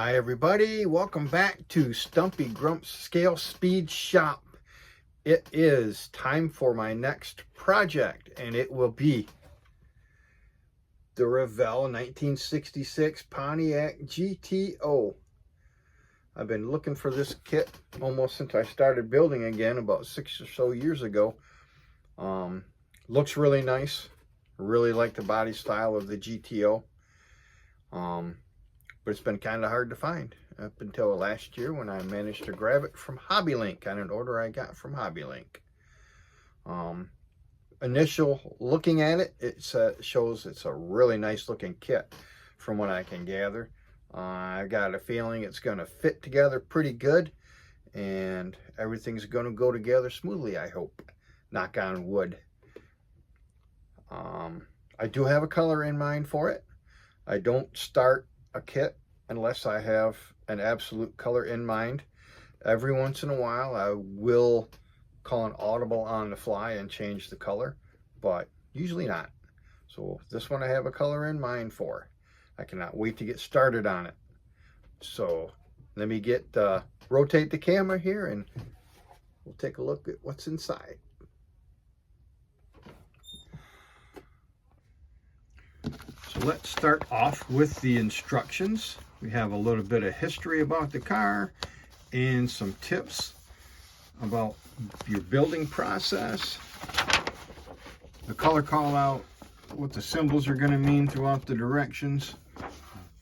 Hi everybody, welcome back to Stumpy Grump's Scale Speed Shop. It is time for my next project, and it will be the Revell 1966 Pontiac GTO. I've been looking for this kit almost since I started building again about 6 or so years ago. Looks really nice. Really like the body style of the GTO. But it's been kind of hard to find up until last year when I managed to grab it from HobbyLink on an order I got from HobbyLink. Initial looking at it, it shows it's a really nice looking kit from what I can gather. I got a feeling it's going to fit together pretty good and everything's going to go together smoothly, I hope. Knock on wood. I do have a color in mind for it. I don't start a kit unless I have an absolute color in mind. Every once in a while I will call an audible on the fly and change the color, but usually not. So this one I have a color in mind for. I cannot wait to get started on it. So let me rotate the camera here and we'll take a look at what's inside. So let's start off with the instructions. We have a little bit of history about the car and some tips about your building process. The color call out, what the symbols are going to mean throughout the directions,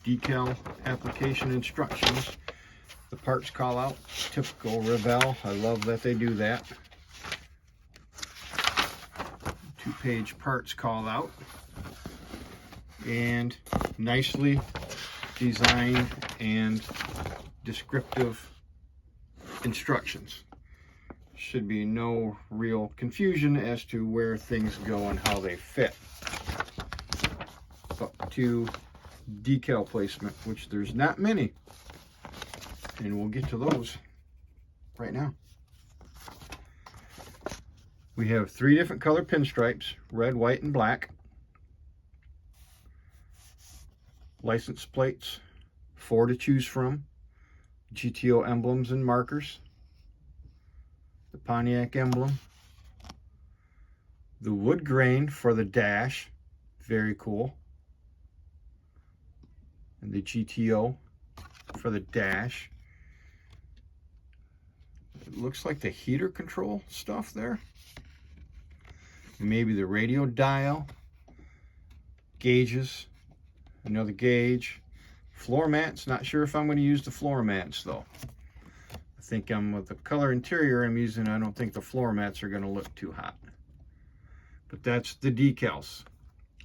decal application instructions, the parts call out, typical Revell. I love that they do that. 2-page parts call out. And nicely designed and descriptive instructions. Should be no real confusion as to where things go and how they fit. Up to decal placement, which there's not many, and we'll get to those right now. We have 3 different color pinstripes: red, white, and black. License plates, 4 to choose from, GTO emblems and markers, the Pontiac emblem, the wood grain for the dash, very cool, and the GTO for the dash. It looks like the heater control stuff there, maybe the radio dial, gauges, another gauge, floor mats. Not sure if I'm going to use the floor mats though. I think with the color interior I'm using, I don't think the floor mats are going to look too hot. But that's the decals.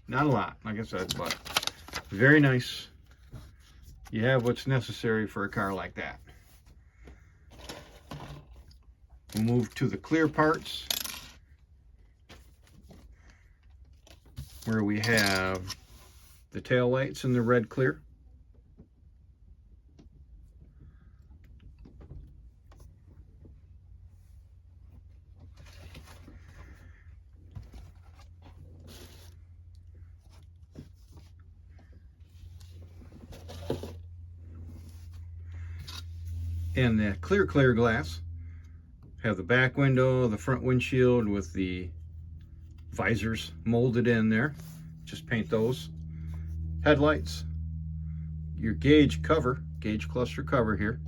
Not a lot, like I said, but very nice. You have what's necessary for a car like that. We'll move to the clear parts, where we have the tail lights in the red clear. And the clear glass. Have the back window, the front windshield with the visors molded in there. Just paint those. Headlights, your gauge cluster cover here,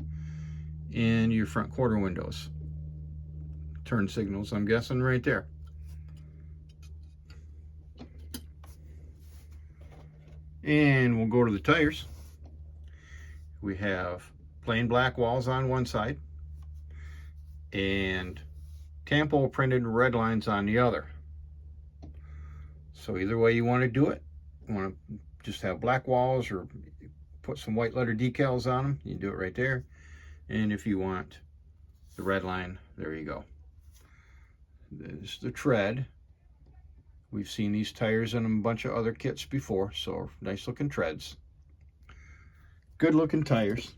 and your front quarter windows. Turn signals, I'm guessing, right there. And we'll go to the tires. We have plain black walls on one side and Tampo printed red lines on the other. So either way you want to do it, you want to just have black walls or put some white letter decals on them, you do it right there. And if you want the red line, there you go. There's the tread. We've seen these tires in a bunch of other kits before, so nice looking treads. Good looking tires.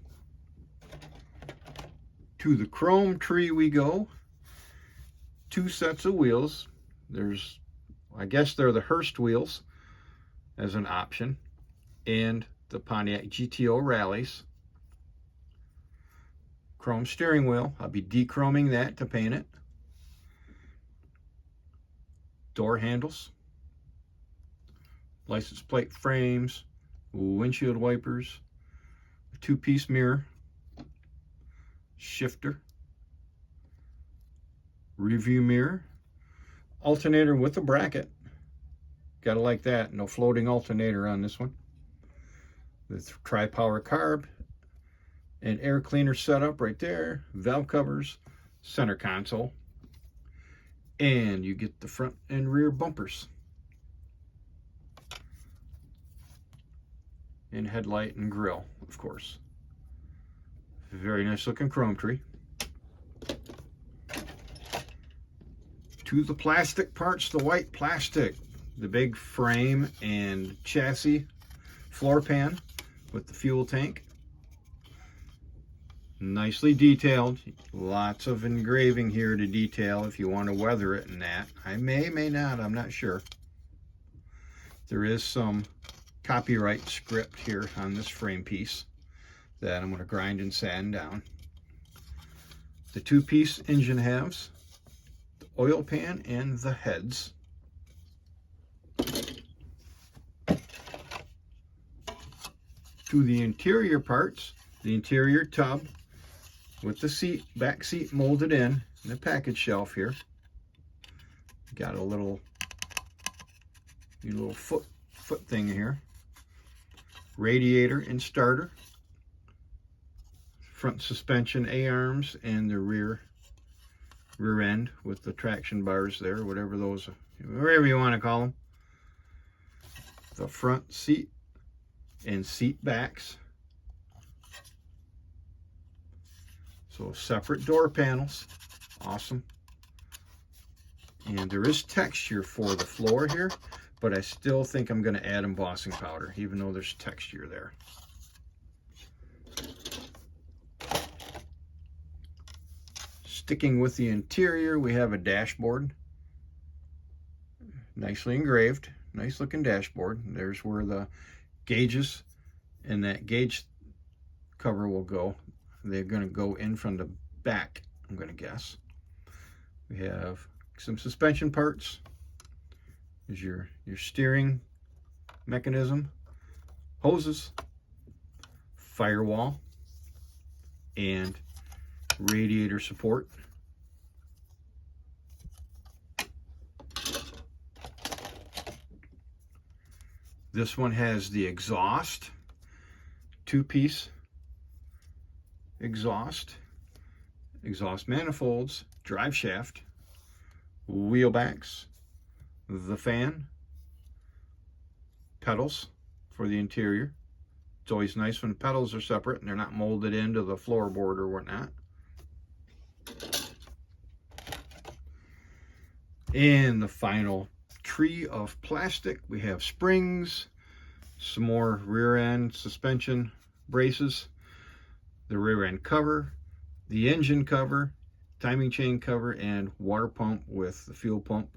To the chrome tree we go. 2 sets of wheels. I guess they're the Hurst wheels as an option, and the Pontiac GTO rallies. Chrome steering wheel. I'll be dechroming that to paint it. Door handles. License plate frames. Windshield wipers. A 2-piece mirror. Shifter. Review mirror. Alternator with a bracket. Gotta like that. No floating alternator on this one. The tri-power carb. And air cleaner setup right there. Valve covers. Center console. And you get the front and rear bumpers. And headlight and grille, of course. Very nice looking chrome tree. To the plastic parts, the white plastic. The big frame and chassis floor pan with the fuel tank. Nicely detailed. Lots of engraving here to detail if you want to weather it and that. I may not, I'm not sure. There is some copyright script here on this frame piece that I'm going to grind and sand down. The 2-piece engine halves, the oil pan, and the heads. To the interior parts, the interior tub with the seat, back seat molded in the package shelf here. Got a little foot thing here. Radiator and starter. Front suspension A-arms and the rear end with the traction bars there, whatever you want to call them. The front seat and seat backs. So separate door panels. Awesome. And there is texture for the floor here, but I still think I'm going to add embossing powder, even though there's texture there. Sticking with the interior, we have a dashboard. Nicely engraved. Nice looking dashboard. There's where the gauges and that gauge cover will go. They're going to go in from the back, I'm going to guess. We have some suspension parts. There's your steering mechanism, hoses, firewall, and radiator support. This one has the exhaust, 2-piece exhaust manifolds, drive shaft, wheel backs, the fan, pedals for the interior. It's always nice when pedals are separate and they're not molded into the floorboard or whatnot. And the final tree of plastic, we have springs, some more rear end suspension braces, the rear end cover, the engine cover, timing chain cover, and water pump with the fuel pump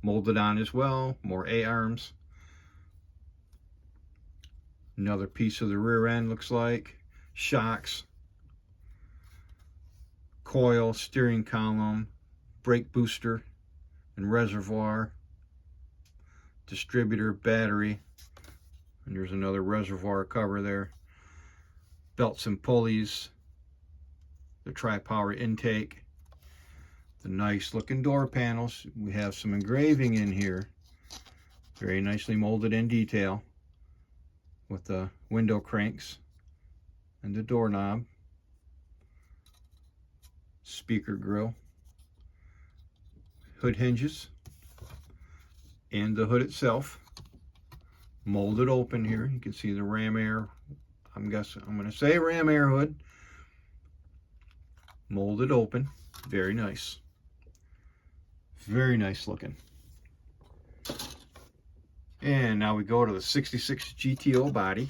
molded on as well. More A-arms. Another piece of the rear end looks like. Shocks, coil, steering column, brake booster and reservoir, distributor, battery, and there's another reservoir cover there. Belts and pulleys, the tri-power intake, the nice looking door panels. We have some engraving in here, very nicely molded in detail, with the window cranks and the doorknob, speaker grill, hood hinges, and the hood itself molded open here. You can see the ram air, I'm going to say ram air hood, molded open. Very nice. Very nice looking. And now we go to the 66 GTO body.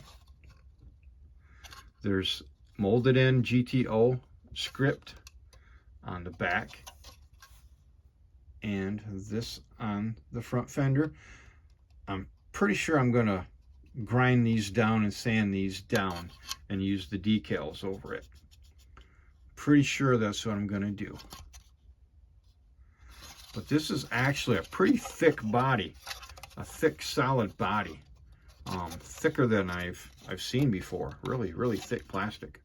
There's molded in GTO script on the back, and this on the front fender. I'm pretty sure I'm going to grind these down and sand these down and use the decals over it. Pretty sure that's what I'm going to do. But this is actually a pretty thick body, a thick, solid body, thicker than I've seen before. Really, really thick plastic.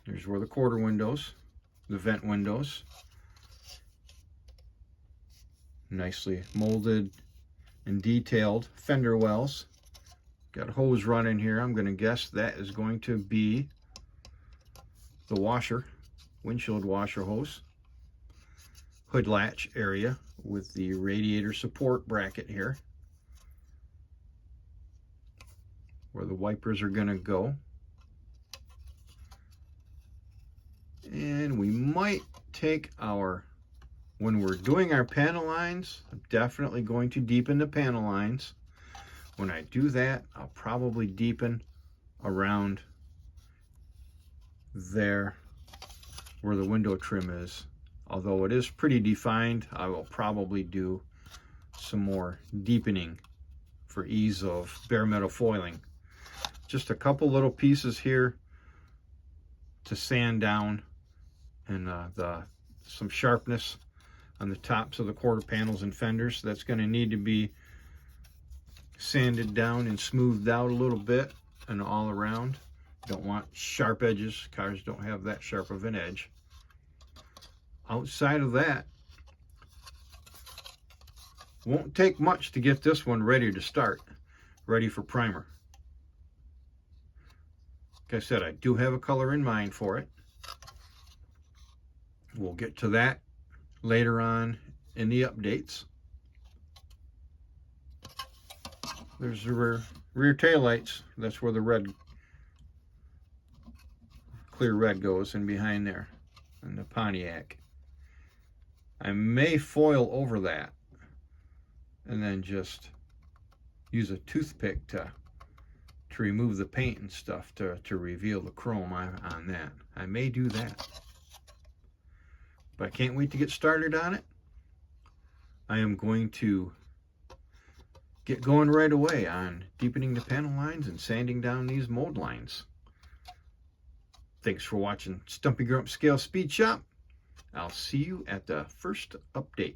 There's where the quarter windows, the vent windows, nicely molded and detailed fender wells. Got a hose running here. I'm going to guess that is going to be the washer, windshield washer hose. Hood latch area with the radiator support bracket here, where the wipers are going to go. And we might take our, when we're doing our panel lines, I'm definitely going to deepen the panel lines. When I do that, I'll probably deepen around there where the window trim is. Although it is pretty defined, I will probably do some more deepening for ease of bare metal foiling. Just a couple little pieces here to sand down, and some sharpness on the tops of the quarter panels and fenders. That's going to need to be sanded down and smoothed out a little bit and all around. Don't want sharp edges. Cars don't have that sharp of an edge. Outside of that, won't take much to get this one ready to start, ready for primer. Like I said, I do have a color in mind for it. We'll get to that later on in the updates. There's the rear tail lights. That's where the red, clear red goes in behind there, and the Pontiac. I may foil over that and then just use a toothpick to remove the paint and stuff to reveal the chrome on that. I may do that. But I can't wait to get started on it. I am going to get going right away on deepening the panel lines and sanding down these mold lines. Thanks for watching Stumpy Grump Scale Speed Shop. I'll see you at the first update.